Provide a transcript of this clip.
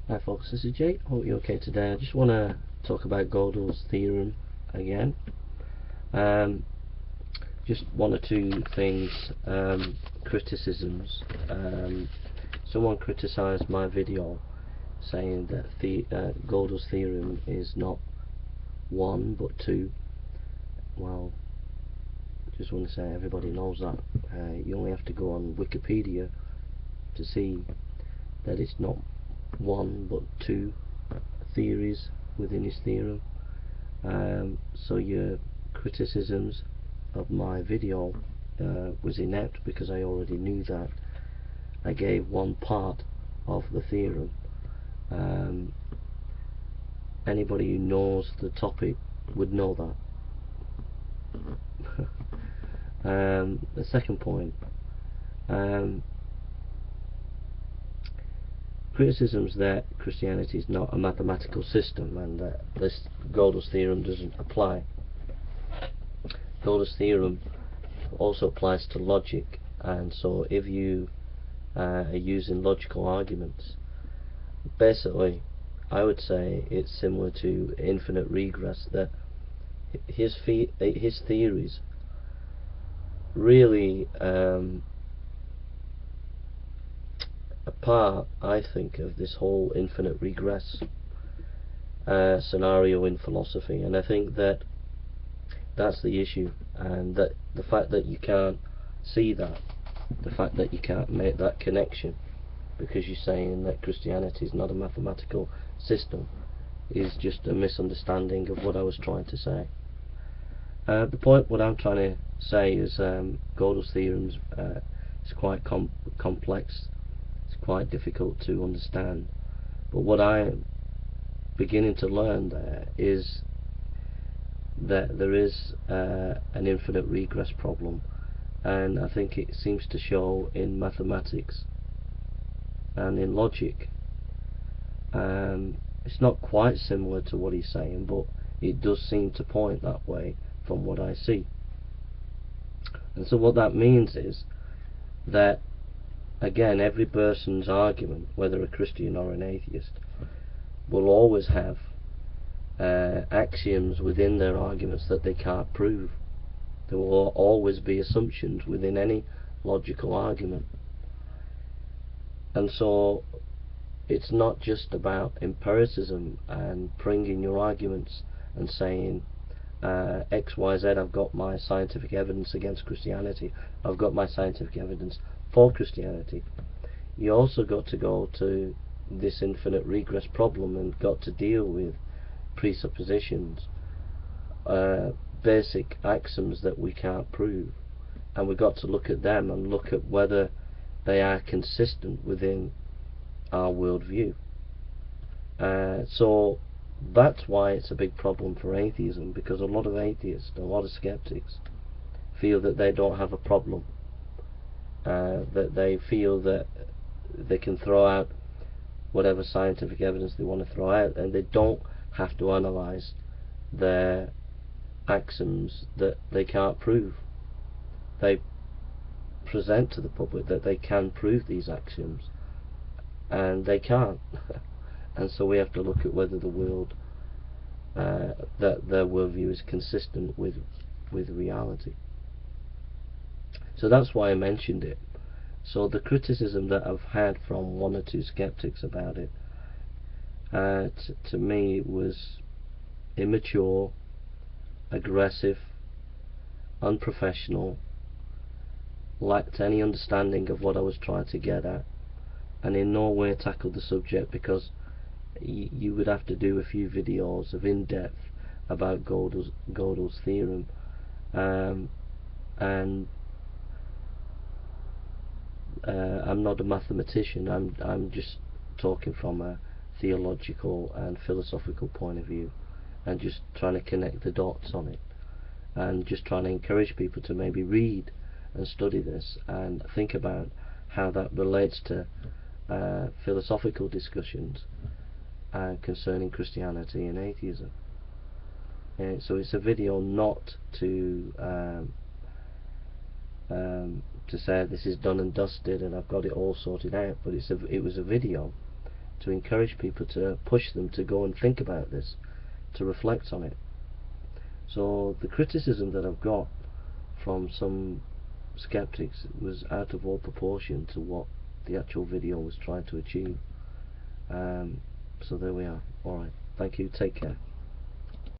Hi folks, this is Jake. Hope you're okay today. I just want to talk about Gödel's theorem again. Just one or two things, criticisms. Someone criticised my video saying that Gödel's theorem is not one but two. Well, just want to say everybody knows that. You only have to go on Wikipedia to see that it's not one but two theories within his theorem. So your criticisms of my video was inept because I already knew that. I gave one part of the theorem. Anybody who knows the topic would know that. The second point, criticisms that Christianity is not a mathematical system and that this Gödel's theorem doesn't apply. Gödel's theorem also applies to logic, and so if you are using logical arguments, basically I would say it's similar to infinite regress, that his theories really a part, I think, of this whole infinite regress scenario in philosophy, and I think that that's the issue, and that the fact that you can't see that, the fact that you can't make that connection because you're saying that Christianity is not a mathematical system, is just a misunderstanding of what I was trying to say. The point what I'm trying to say is Gödel's theorems is quite complex. It's quite difficult to understand, but what I'm beginning to learn there is that there is an infinite regress problem, and I think it seems to show in mathematics and in logic. It's not quite similar to what he's saying, but it does seem to point that way from what I see. And so what that means is that, again, every person's argument, whether a Christian or an atheist, will always have axioms within their arguments that they can't prove. There will always be assumptions within any logical argument. And so it's not just about empiricism and bringing your arguments and saying X, Y, Z, I've got my scientific evidence against Christianity, I've got my scientific evidence for Christianity. You also got to go to this infinite regress problem and got to deal with presuppositions, basic axioms that we can't prove, and we've got to look at them and look at whether they are consistent within our worldview. So that's why it's a big problem for atheism, because a lot of atheists, a lot of skeptics, feel that they don't have a problem, that they feel that they can throw out whatever scientific evidence they want to throw out, and they don't have to analyze their axioms that they can't prove. They present to the public that they can prove these axioms, and they can't. And so we have to look at whether the world, that their worldview is consistent with reality. So that's why I mentioned it. So the criticism that I've had from one or two skeptics about it, to me, was immature, aggressive, unprofessional, lacked any understanding of what I was trying to get at, and in no way tackled the subject, because you would have to do a few videos of in-depth about Gödel's theorem, and I'm not a mathematician. I'm just talking from a theological and philosophical point of view, and just trying to connect the dots on it, and just trying to encourage people to maybe read and study this and think about how that relates to philosophical discussions concerning Christianity and atheism. So it's a video not to say this is done and dusted and I've got it all sorted out, but it was a video to encourage people, to push them to go and think about this, to reflect on it. So the criticism that I've got from some skeptics was out of all proportion to what the actual video was trying to achieve. So there we are. Alright, thank you, take care.